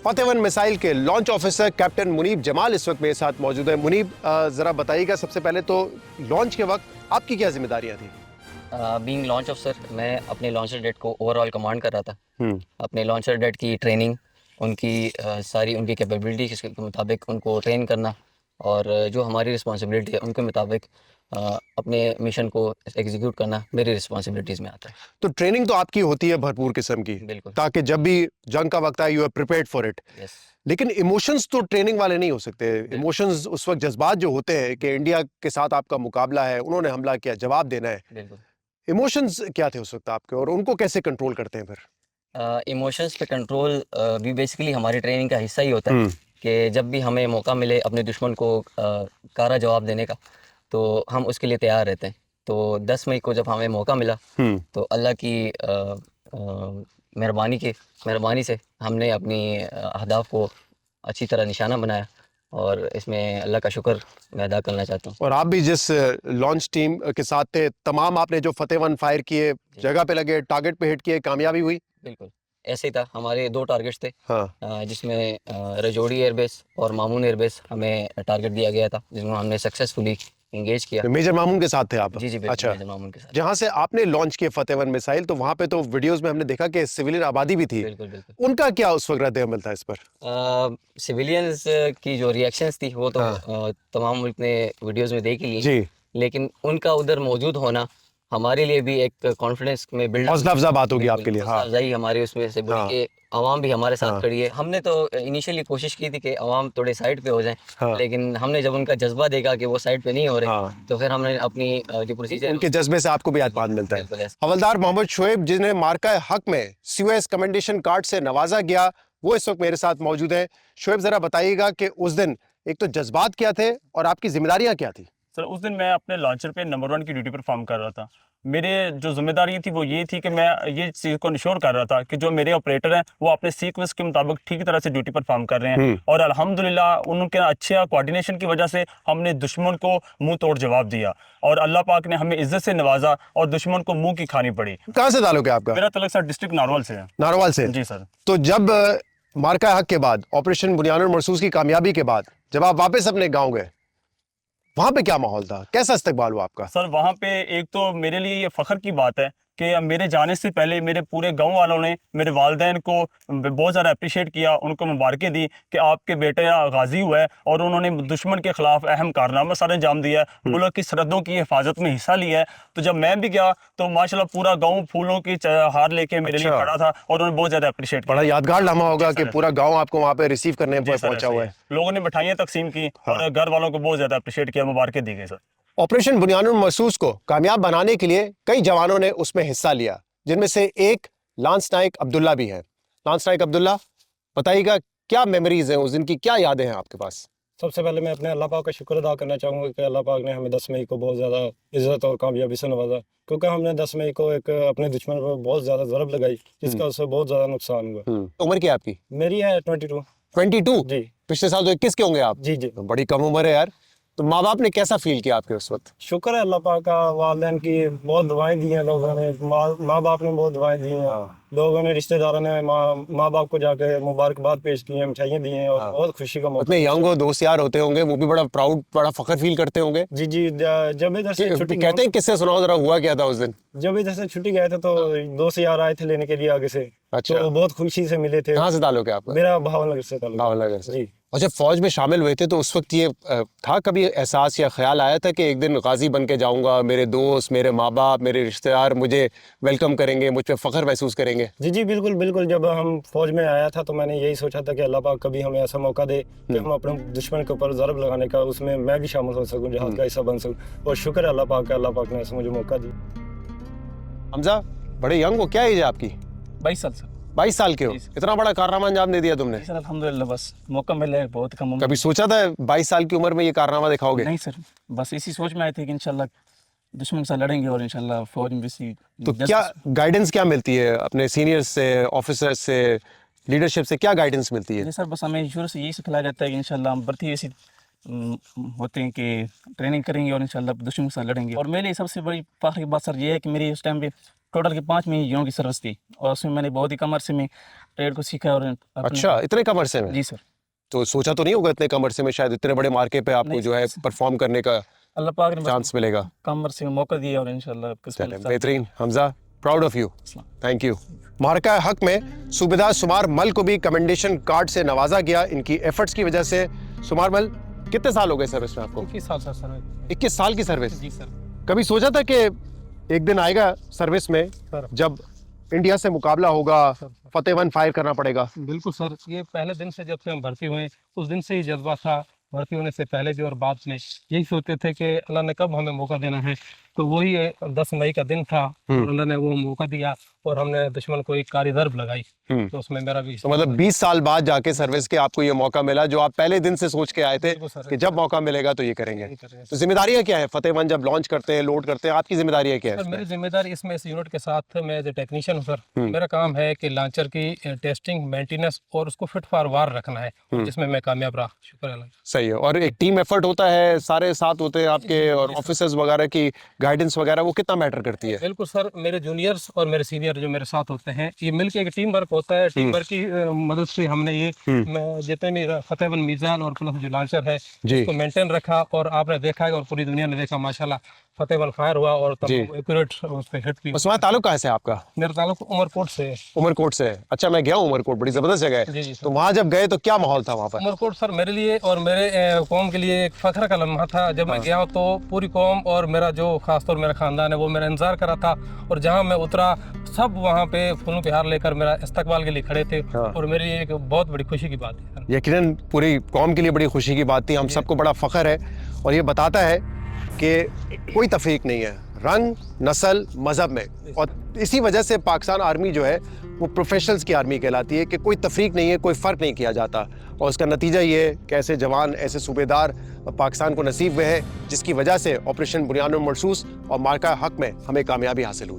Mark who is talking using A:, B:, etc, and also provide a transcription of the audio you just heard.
A: फतेवन missile के launch officer captain Munib Jamal इस वक्त मेरे साथ मौजूद है। मुनीब, जरा बताइएगा सबसे पहले तो लॉन्च के वक्त आपकी क्या जिम्मेदारियां थी?
B: बीइंग लॉन्च ऑफिसर, मैं अपने लॉन्चर डेट को ओवरऑल कमांड कर रहा था। अपने लॉन्चर डेट की ट्रेनिंग, उनकी सारी उनकी कैपेबिलिटी के मुताबिक उनको ट्रेन करना, और जो हमारी रिस्पांसिबिलिटी है उनके मुताबिक अपने मिशन को एग्जीक्यूट करना मेरी रिस्पांसिबिलिटीज़ में आता है।
A: तो ट्रेनिंग तो आपकी होती है भरपूर किस्म की,
B: बिल्कुल।
A: ताकि जब भी जंग का वक्त आए you are prepared for it.
B: Yes.
A: लेकिन इमोशंस तो ट्रेनिंग वाले नहीं हो सकते। इमोशंस उस वक्त जज्बात जो होते हैं कि इंडिया के साथ आपका मुकाबला है, उन्होंने हमला किया, जवाब देना है।
B: बिल्कुल।
A: इमोशंस क्या थे उस वक्त आपके, और उनको कैसे कंट्रोल करते हैं फिर?
B: इमोशंस पे कंट्रोल भी बेसिकली हमारी ट्रेनिंग का हिस्सा ही होता है कि जब भी हमें मौका मिले अपने दुश्मन को कारा जवाब देने का, तो हम उसके लिए तैयार रहते हैं। तो 10 मई को जब हमें मौका मिला, तो अल्लाह की मेहरबानी से हमने अपनी अहदाफ को अच्छी तरह निशाना बनाया, और इसमें अल्लाह का शुक्र मैं अदा करना चाहता हूँ।
A: और आप भी जिस लॉन्च टीम के साथ थे, तमाम आपने जो फतेवन फायर किए, जगह पे लगे, टारगेट पे हिट किए, कामयाबी हुई?
B: बिल्कुल ऐसे ही था। हमारे 2 टारगेट्स थे,
A: हाँ।
B: जिसमें रजौड़ी एयरबेस और मामून एयरबेस हमें टारगेट दिया गया था, जिसमें हमने सक्सेसफुली इंगेज किया।
A: मेजर मामून के साथ थे आप?
B: जी बिल्कुल।
A: अच्छा।
B: मेजर मामून के साथ।
A: जहाँ से आपने लॉन्च किए फतेवन मिसाइल, तो वहां पे तो वीडियोस में हमने देखा कि सिविलियन आबादी भी थी।
B: बिल्कुल बिल्कुल।
A: उनका क्या उस वक्त रद्द अमल था इस पर?
B: सिविलियंस की जो रिएक्शंस थी वो तो तमाम मुल्क ने वीडियोस में देख ही ली
A: जी।
B: लेकिन उनका उधर मौजूद होना हमारे लिए भी एक कॉन्फिडेंस में बिल्ड
A: हौसला अफजा बात होगी आपके लिए। हाँ।
B: अफजाई हमारी उसमें से बढ़ के आवाम भी हमारे साथ खड़ी है। हमने तो इनिशियली कोशिश की थी कि आवाम थोड़े साइड पे हो जाएं, लेकिन हमने जब उनका जज्बा देखा कि वो साइड पे नहीं हो रहे, तो फिर हमने अपनी जो प्रोसीजर,
A: उनके जज्बे से आपको भी एतमाद मिलता है।
B: बिल्कुल।
A: हवलदार मोहम्मद शोएब, जिन्हें मार्का हक में सुएज कमेंडेशन कार्ड से नवाजा गया, वो इस वक्त मेरे साथ मौजूद है। शोएब, जरा बताइएगा कि उस दिन एक तो जज्बात क्या थे और आपकी जिम्मेदारियां क्या थी?
C: सर, उस दिन मैं अपने लॉन्चर पे नंबर 1 की ड्यूटी परफॉर्म कर रहा था। मेरे जो जिम्मेदारी थी वो ये थी कि मैं ये चीज़ को इंश्योर कर रहा था कि जो मेरे ऑपरेटर हैं वो अपने सीक्वेंस के मुताबिक ठीक तरह से ड्यूटी परफॉर्म कर रहे हैं, और अल्हम्दुलिल्लाह उनके अच्छे कोऑर्डिनेशन की वजह से हमने दुश्मन को मुंह तोड़ जवाब दिया, और अल्लाह पाक ने हमें इज्जत से नवाजा और दुश्मन को मुंह की खानी पड़ी।
A: कहाँ से ताल्लुक है आपका?
C: मेरा ताल्लुक सर डिस्ट्रिक्ट नारवल से है।
A: नारोवाल से?
C: जी सर।
A: तो जब मार्का हक के बाद, ऑपरेशन बुनियानुल मरसूस की कामयाबी के बाद, जब आप वापस अपने गांव गए, वहां पे क्या माहौल था, कैसा इस्तकबाल हुआ आपका?
C: सर, वहाँ पे एक तो मेरे लिए ये फ़ख्र की बात है कि मेरे जाने से पहले मेरे पूरे गांव वालों ने मेरे वालिदैन को बहुत ज़्यादा अप्रिशिएट किया, उनको मुबारकें दी कि आपके बेटे गाजी हुआ है, और उन्होंने दुश्मन के खिलाफ अहम कारनामा सर अंजाम दिया है, मुल्क की सरहदों की हिफाजत में हिस्सा लिया है। तो जब मैं भी गया तो माशाल्लाह पूरा गाँव फूलों की हार लेके मेरे लिए खड़ा था, और उन्होंने बहुत ज़्यादा अप्रिशिएट किया।
A: बड़ा यादगार लम्हा होगा कि पूरा गाँव आपको वहाँ पे रिसीव करने पहुंचा हुआ है।
C: लोगों ने मिठाइयाँ तकसीम की और घर वालों को बहुत ज़्यादा अप्रिशिएट किया, मुबारकें दी गई सर।
A: ऑपरेशन बुनियानुल मरसूस को कामयाब बनाने के लिए कई जवानों ने उसमें हिस्सा लिया, जिनमें से एक लांस नाइक अब्दुल्ला भी है। लांस नाइक अब्दुल्ला, बताइएगा क्या मेमोरीज हैं उस दिन की, क्या यादें हैं आपके पास?
D: सबसे पहले मैं अपने अल्लाह पाक का शुक्र अदा करना चाहूँगा कि अल्लाह पाक ने हमें 10 मई को बहुत ज़्यादा इज़्ज़त और कामयाबी से नवाजा, क्योंकि हमने 10 मई को एक अपने दुश्मन पर बहुत ज़्यादा ज़रब लगाई, जिसका उससे बहुत ज़्यादा नुकसान हुआ।
A: उम्र क्या है आपकी?
D: मेरी है 22।
A: 22?
D: जी।
A: पिछले साल तो 21 के होंगे आप।
D: जी जी।
A: तो बड़ी कम उम्र है यार। तो माँ बाप ने कैसा फील किया आपके उस वक्त?
D: शुक्र है अल्लाह पाक का, वालिदैन की बहुत दुआएं दी हैं लोगों ने, माँ बाप ने बहुत दुआएं दी हैं, लोगों ने, रिश्तेदारों ने माँ बाप को जाके मुबारकबाद पेश की है, मिठाइयाँ दी हैं, और बहुत खुशी का मौका।
A: इतने यंग हो, दोस्त यार होते होंगे, वो भी बड़ा प्राउड, बड़ा फख्र फील करते होंगे।
D: जी जी। जब इधर से छुट्टी
A: कहते हैं, किससे सुनाओ जरा, हुआ क्या था उस दिन?
D: जब इधर से छुट्टी गए थे तो दोस्त यार आए थे लेने के लिए आगे से।
A: अच्छा।
D: तो बहुत खुशी से मिले थे।
A: कहाँ से ताल्लुक है आपका?
D: मेरा भावनगर से ताल्लुक।
A: भावनगर से।
D: जी।
A: और जब फौज में शामिल हुए थे तो उस वक्त ये था कभी एहसास या ख्याल आया था कि एक दिन गाजी बन के जाऊंगा, मेरे दोस्त, मेरे माँ बाप, मेरे रिश्तेदार मुझे वेलकम करेंगे, मुझ पे फख्र महसूस करेंगे?
D: जी जी बिल्कुल बिल्कुल। जब हम फौज में आया था तो मैंने यही सोचा था कि अल्लाह पाक कभी हमें ऐसा मौका दे कि हम अपने दुश्मन के ऊपर ज़रब लगाने का, उसमें मैं भी शामिल हो सकूं, जहाज का हिस्सा बन सकूं। और शुक्र है अल्लाह पाक का, अल्लाह पाक ने ऐसा मुझे मौका दिया।
A: हमजा, बड़े यंग हो, क्या एज है आपकी?
C: 22 साल सर।
A: 22 साल के हो? इतना बड़ा कारनामा अंजाम दे दिया तुमने।
C: सर अल्हम्दुलिल्लाह, बस मौका मिला है, बहुत कम।
A: कभी सोचा था 22 साल की उम्र में ये कारनामा दिखाओगे?
C: नहीं सर, बस इसी सोच में आए थे कि इंशाल्लाह दुश्मन के साथ लड़ेंगे और इंशाल्लाह फौज में भी।
A: तो क्या गाइडेंस क्या मिलती है अपने सीनियर्स से, ऑफिसर्स से, लीडरशिप से, क्या गाइडेंस मिलती है?
C: सर बस हमें शुरू से यही सिखाया जाता है कि इंशाल्लाह हम भर्ती ऐसी होते हैं कि ट्रेनिंग करेंगे और इंशाल्लाह दुश्मन के साथ लड़ेंगे। और मेरे लिए सबसे बड़ी फख्र की बात सर ये है कि मेरी उस टाइम पे
E: टोटल की 5 महीनों की सर्विस थी और उसमें मैंने बहुत ही कम अरसे में ट्रेड को सीखा और
A: अच्छा, इतने कम अरसे में?
E: जी सर।
A: तो सोचा तो नहीं होगा इतने कम अरसे में शायद इतने बड़े मार्के पे आपको
E: नहीं,
A: जो है परफॉर्म करने का
E: अल्लाह पाक ने
A: चांस मिलेगा?
E: कम अरसे में मौका दिया और इंशाल्लाह
A: चलें, बेहतरीन। Hamza, proud of you, thank you. मार्का हक में सूबेदार सुमार मल को भी कमेंडेशन कार्ड से नवाजा गया। इनकी एफर्ट्स की वजह से। सुमार मल, कितने साल हो गए सर्विस में आपको?
E: 21 साल सर।
A: 21 साल की सर्विस।
E: जी सर।
A: कभी सोचा था कि एक दिन आएगा सर्विस में जब इंडिया से मुकाबला होगा, फतेह वन फायर करना पड़ेगा?
E: बिल्कुल सर, ये पहले दिन से जब से हम भर्ती हुए उस दिन से ही जज्बा था। भर्ती होने से पहले भी और बाद में यही सोचते थे कि अल्लाह ने कब हमें मौका देना है। तो वही 10 मई का दिन था और अल्लाह ने वो मौका दिया और हमने दुश्मन को एक कारी ज़र्ब लगाई। तो उसमें मेरा भी
A: तो मतलब 20 साल बाद जाके सर्विस के आपको ये मौका मिला जो आप पहले दिन से सोच के आए थे
E: बिल्कुल सर।
A: कि जब मौका मिलेगा तो ये करेंगे।
E: सर,
A: तो जिम्मेदारियां क्या है फतेह वन जब लॉन्च करते हैं, लोड करते हैं, आपकी जिम्मेदारियां क्या है?
E: मेरी जिम्मेदारी इसमें इस यूनिट के साथ मैं एज ए टेक्नीशियन हूँ सर। मेरा काम है कि लॉन्चर की टेस्टिंग, मेंटेनेंस और उसको फिट फॉर वार रखना है, जिसमें मैं कामयाब रहा। शुक्र अल्लाह।
A: सही है। और एक टीम एफर्ट होता है, सारे साथ होते हैं आपके और ऑफिसर्स वगैरह की गाइडेंस वगैरह, वो कितना मैटर करती है?
E: बिल्कुल सर, मेरे जूनियर्स और मेरे सीनियर जो मेरे साथ होते हैं, ये मिलके एक टीम वर्क होता है। टीम वर्क की मदद से हमने ये जितने भी फतेह वन मीज़ान और प्लस जो लॉन्चर है उसको मेंटेन रखा और आपने देखा है और पूरी दुनिया ने देखा माशाल्लाह फतेह वन फायर हुआ और तब एक्यूरेट उस पे हिट भी।
A: उस्मान, ताल्लुक कहाँ से है आपका?
E: मेरा ताल्लुक उमरकोट से है।
A: उमरकोट से है? अच्छा, मैं गया हूँ उमरकोट, बड़ी जबरदस्त जगह है।
E: जी
A: तो वहाँ जब गए तो क्या माहौल था वहाँ पर?
E: उमरकोट सर मेरे लिए और मेरे कौम के लिए एक फख्र का लम्हा था। जब मैं गया तो पूरी कौम और मेरा जो खासतौर मेरा खानदान है वो मेरा इंतजार कर रहा था और जहाँ मैं उतरा सब वहाँ पे फूलों के हार लेकर मेरा इस्तकबाल के लिए खड़े थे और मेरी एक बहुत बड़ी खुशी की बात है।
A: यकीनन पूरी कौम के लिए बड़ी खुशी की बात थी। हम सबको बड़ा फख्र है और ये बताता है कि कोई तफरीक नहीं है रंग, नस्ल, मजहब में। और इसी वजह से पाकिस्तान आर्मी जो है वो प्रोफेशनल्स की आर्मी कहलाती है कि कोई तफरीक नहीं है, कोई फ़र्क नहीं किया जाता। और उसका नतीजा ये है कि ऐसे जवान, ऐसे सूबेदार पाकिस्तान को नसीब हुए हैं जिसकी वजह से ऑपरेशन बुनियानुल मरसूस और मार्का हक में हमें कामयाबी हासिल हुई।